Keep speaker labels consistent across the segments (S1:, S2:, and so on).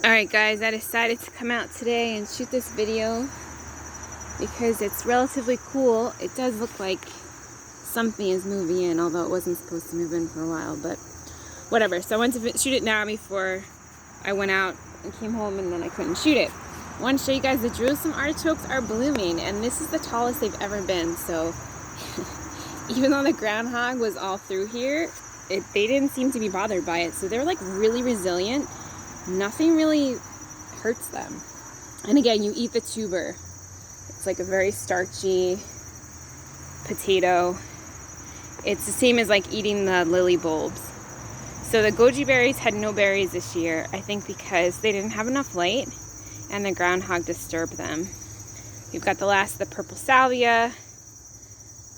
S1: Alright guys, I decided to come out today and shoot this video because it's relatively cool. It does look like something is moving in, although it wasn't supposed to move in for a while, but whatever. So I went to shoot it now before I went out and came home, and then I couldn't shoot it. I want to show you guys the Jerusalem artichokes are blooming, and this is the tallest they've ever been. So even though the groundhog was all through here, they didn't seem to be bothered by it. So they're like really resilient. Nothing really hurts them. And again, you eat the tuber. It's like a very starchy potato. It's the same as like eating the lily bulbs. So the goji berries had no berries this year, I think because they didn't have enough light and the groundhog disturbed them. You've got the last of the purple salvia.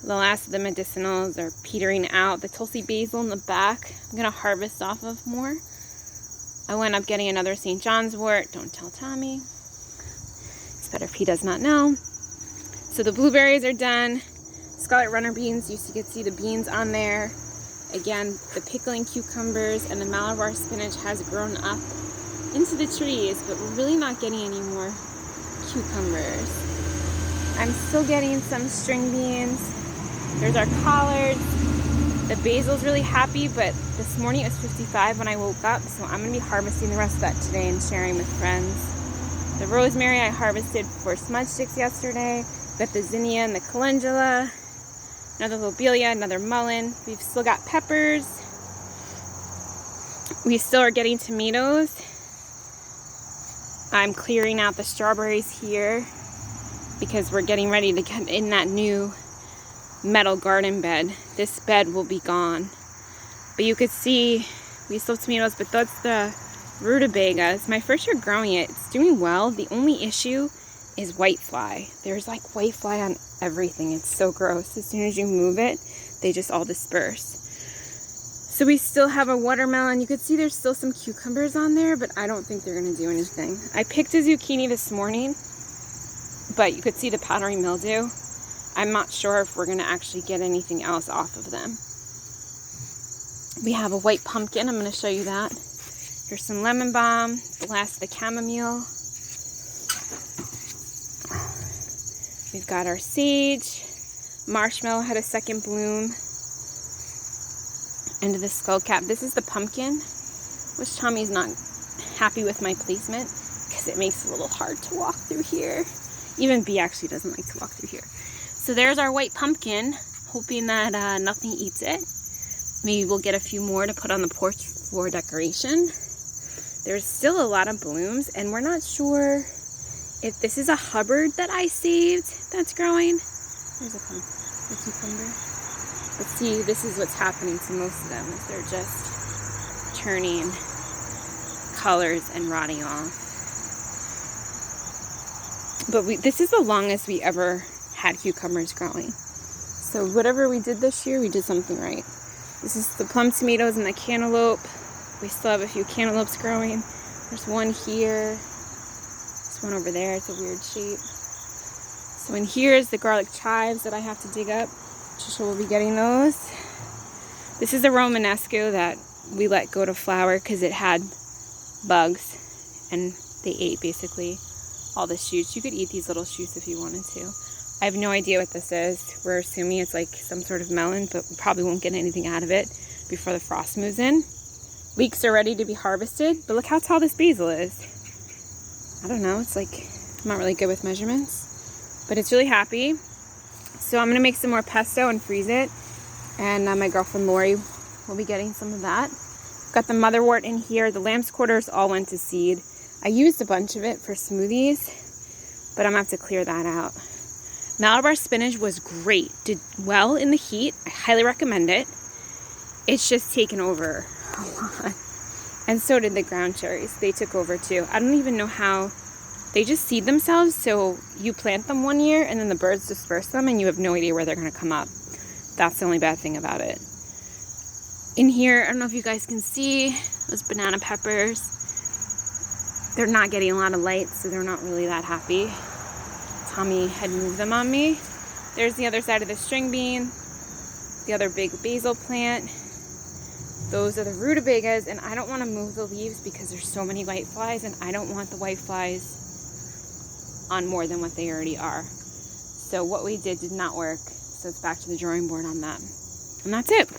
S1: The last of the medicinals are petering out. The Tulsi basil in the back, I'm gonna harvest off of more. I went up getting another St. John's wort. Don't tell Tommy. It's better if he does not know. So the blueberries are done. Scarlet runner beans, you can see the beans on there. Again, the pickling cucumbers and the Malabar spinach has grown up into the trees, but we're really not getting any more cucumbers. I'm still getting some string beans. There's our collards. The basil's really happy, but this morning it was 55 when I woke up, so I'm going to be harvesting the rest of that today and sharing with friends. The rosemary I harvested for smudge sticks yesterday. Got the zinnia and the calendula. Another lobelia, another mullein. We've still got peppers. We still are getting tomatoes. I'm clearing out the strawberries here because we're getting ready to get in that new metal garden bed. This bed will be gone. But you could see we still have tomatoes, but that's the rutabaga. It's my first year growing it. It's doing well. The only issue is whitefly. There's like whitefly on everything. It's so gross. As soon as you move it, they just all disperse. So we still have a watermelon. You could see there's still some cucumbers on there, but I don't think they're gonna do anything. I picked a zucchini this morning, but you could see the powdery mildew. I'm not sure if we're gonna actually get anything else off of them. We have a white pumpkin. I'm gonna show you that. Here's some lemon balm, the last of the chamomile. We've got our sage. Marshmallow had a second bloom. End of the skull cap. This is the pumpkin, which Tommy's not happy with my placement because it makes it a little hard to walk through here. Even B actually doesn't like to walk through here. So there's our white pumpkin, hoping that nothing eats it. Maybe we'll get a few more to put on the porch for decoration. There's still a lot of blooms, and we're not sure if this is a Hubbard that I saved that's growing. There's a cucumber. But see, this is what's happening to most of them, is they're just turning colors and rotting off. But this is the longest we ever had cucumbers growing. So whatever we did this year, we did something right. This is the plum tomatoes and the cantaloupe. We still have a few cantaloupes growing. There's one here. There's one over there. It's a weird shape. So in here is the garlic chives that I have to dig up. Trisha will be getting those. This is the Romanesco that we let go to flower because it had bugs and they ate basically all the shoots. You could eat these little shoots if you wanted to. I have no idea what this is. We're assuming it's like some sort of melon, but we probably won't get anything out of it before the frost moves in. Leeks are ready to be harvested, but look how tall this basil is. I don't know, it's like, I'm not really good with measurements, but it's really happy. So I'm gonna make some more pesto and freeze it, and my girlfriend Lori will be getting some of that. Got the motherwort in here. The lamb's quarters all went to seed. I used a bunch of it for smoothies, but I'm gonna have to clear that out. Malabar spinach was great, did well in the heat. I highly recommend it. It's just taken over a lot. And so did the ground cherries. They took over too. I don't even know how. They just seed themselves, so you plant them one year and then the birds disperse them and you have no idea where they're gonna come up. That's the only bad thing about it. In here, I don't know if you guys can see those banana peppers. They're not getting a lot of light, so they're not really that happy. Tommy had moved them on me. There's the other side of the string bean, the other big basil plant. Those are the rutabagas, and I don't want to move the leaves because there's so many white flies, and I don't want the white flies on more than what they already are. So what we did not work, so it's back to the drawing board on that. And that's it.